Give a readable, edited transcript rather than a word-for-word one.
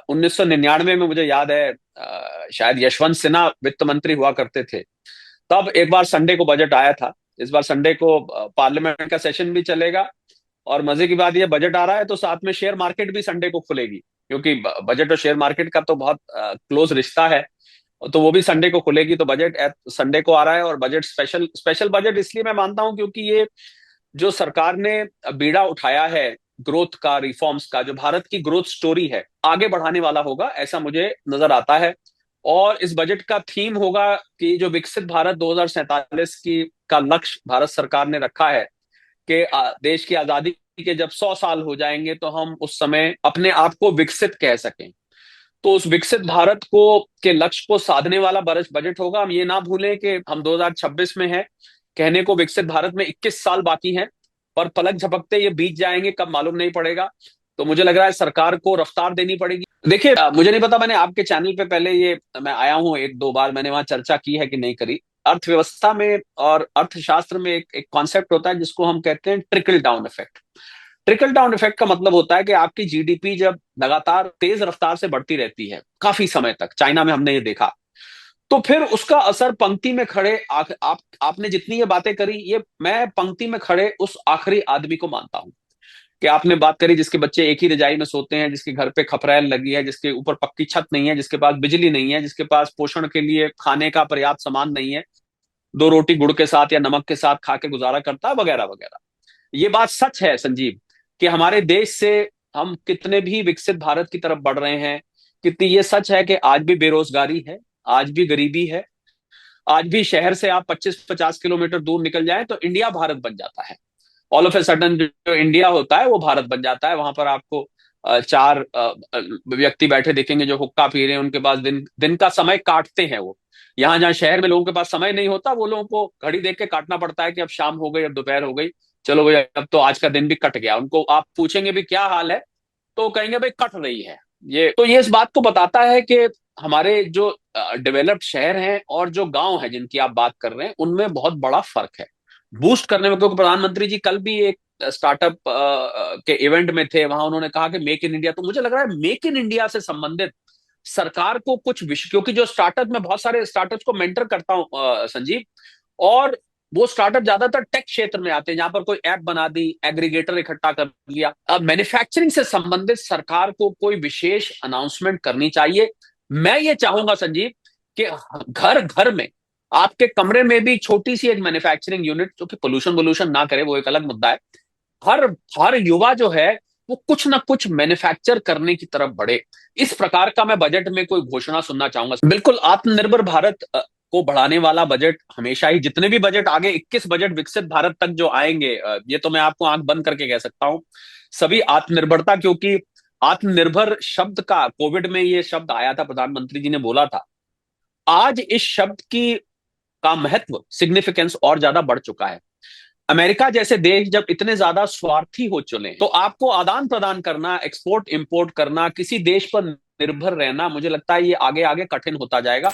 1999 में मुझे याद है, शायद यशवंत सिन्हा वित्त मंत्री हुआ करते थे। तब एक बार संडे को बजट आया था। इस बार संडे को पार्लियामेंट का सेशन भी चलेगा, और मजे की बात, ये बजट आ रहा है तो साथ में शेयर मार्केट भी संडे को खुलेगी, क्योंकि बजट और शेयर मार्केट का तो बहुत क्लोज रिश्ता है। तो वो भी संडे को खुलेगी। तो बजट संडे को आ रहा है, और बजट स्पेशल स्पेशल बजट इसलिए मैं मानता हूं क्योंकि ये जो सरकार ने बीड़ा उठाया है ग्रोथ का, रिफॉर्म्स का, जो भारत की ग्रोथ स्टोरी है, आगे बढ़ाने वाला होगा, ऐसा मुझे नजर आता है। और इस बजट का थीम होगा कि जो विकसित भारत 2047 की का लक्ष्य भारत सरकार ने रखा है, कि देश की आजादी के जब 100 साल हो जाएंगे तो हम उस समय अपने आप को विकसित कह सकें। तो उस विकसित भारत को के लक्ष्य को साधने वाला बजट होगा। हम ये ना भूलें कि हम 2026 में हैं, कहने को विकसित भारत में 21 साल बाकी हैं, पर पलक झपकते ये बीत जाएंगे कब मालूम नहीं पड़ेगा। तो मुझे लग रहा है सरकार को रफ्तार देनी पड़ेगी। देखिए, मुझे नहीं पता, मैंने आपके चैनल पे पहले ये मैं आया हूं एक दो बार, मैंने वहां चर्चा की है कि नहीं करी। अर्थव्यवस्था में और अर्थशास्त्र में एक कॉन्सेप्ट होता है जिसको हम कहते हैं trickle down effect. Trickle down effect का मतलब होता है कि आपकी जीडीपी जब लगातार तेज रफ्तार से बढ़ती रहती है काफी समय तक, चाइना में हमने ये देखा, तो फिर उसका असर पंक्ति में खड़े आपने जितनी ये बातें करी, ये मैं पंक्ति में खड़े उस आखिरी आदमी को मानता हूं। कि आपने बात करी जिसके बच्चे एक ही रजाई में सोते हैं, जिसके घर पे खपरैल लगी है, जिसके ऊपर पक्की छत नहीं है, जिसके पास बिजली नहीं है, जिसके पास पोषण के लिए खाने का पर्याप्त सामान नहीं है, दो रोटी गुड़ के साथ या नमक के साथ खा के गुजारा करता है, वगैरह वगैरह। ये बात सच है संजीव, कि हमारे देश से हम कितने भी विकसित भारत की तरफ बढ़ रहे हैं, कितनी ये सच है कि आज भी बेरोजगारी है, आज भी गरीबी है, आज भी शहर से आप 25-50 किलोमीटर दूर निकल जाए तो इंडिया भारत बन जाता है। ऑल ऑफ ए सडन जो इंडिया होता है वो भारत बन जाता है। वहां पर आपको चार व्यक्ति बैठे दिखेंगे जो हुक्का पी रहे हैं, उनके पास दिन दिन का समय काटते हैं वो। यहाँ जहाँ शहर में लोगों के पास समय नहीं होता, वो लोगों को घड़ी देख के काटना पड़ता है कि अब शाम हो गई, अब दोपहर हो गई, चलो भाई अब तो आज का दिन भी कट गया। उनको आप पूछेंगे भी क्या हाल है, तो कहेंगे भाई कट रही है। ये इस बात को बताता है कि हमारे जो डेवलप्ड शहर हैं और जो गांव हैं जिनकी आप बात कर रहे हैं, उनमें बहुत बड़ा फर्क है बूस्ट करने में। क्योंकि प्रधानमंत्री जी कल भी एक स्टार्टअप के इवेंट में थे, वहां उन्होंने कहा कि मेक इन इंडिया। तो मुझे लग रहा है मेक इन इंडिया से संबंधित सरकार को कुछ विषय, क्योंकि जो स्टार्टअप, मैं बहुत सारे स्टार्टअप्स को मेंटर करता हूं संजीव, और वो स्टार्टअप ज्यादातर टेक क्षेत्र में आते हैं, जहां पर कोई ऐप बना दी, एग्रीगेटर इकट्ठा कर लिया। अब मैन्युफैक्चरिंग से संबंधित सरकार को कोई विशेष अनाउंसमेंट करनी चाहिए। मैं ये चाहूंगा संजीव कि घर घर में, आपके कमरे में भी छोटी सी एक मैन्युफैक्चरिंग यूनिट, जो कि पोल्यूशन वोल्यूशन ना करे, वो एक अलग मुद्दा है। हर हर युवा जो है वो कुछ ना कुछ मैन्युफैक्चर करने की तरफ बढ़े। इस प्रकार का मैं बजट में कोई घोषणा सुनना चाहूंगा। बिल्कुल आत्मनिर्भर भारत को बढ़ाने वाला बजट हमेशा ही, जितने भी बजट आगे 21 बजट विकसित भारत तक जो आएंगे, ये तो मैं आपको आंख बंद करके कह सकता हूं, सभी आत्मनिर्भरता, क्योंकि आत्मनिर्भर शब्द का कोविड में ये शब्द आया था, प्रधानमंत्री जी ने बोला था। आज इस शब्द की का महत्व, सिग्निफिकेंस और ज्यादा बढ़ चुका है। अमेरिका जैसे देश जब इतने ज्यादा स्वार्थी हो चले, तो आपको आदान प्रदान करना, एक्सपोर्ट इंपोर्ट करना, किसी देश पर निर्भर रहना, मुझे लगता है ये आगे आगे कठिन होता जाएगा।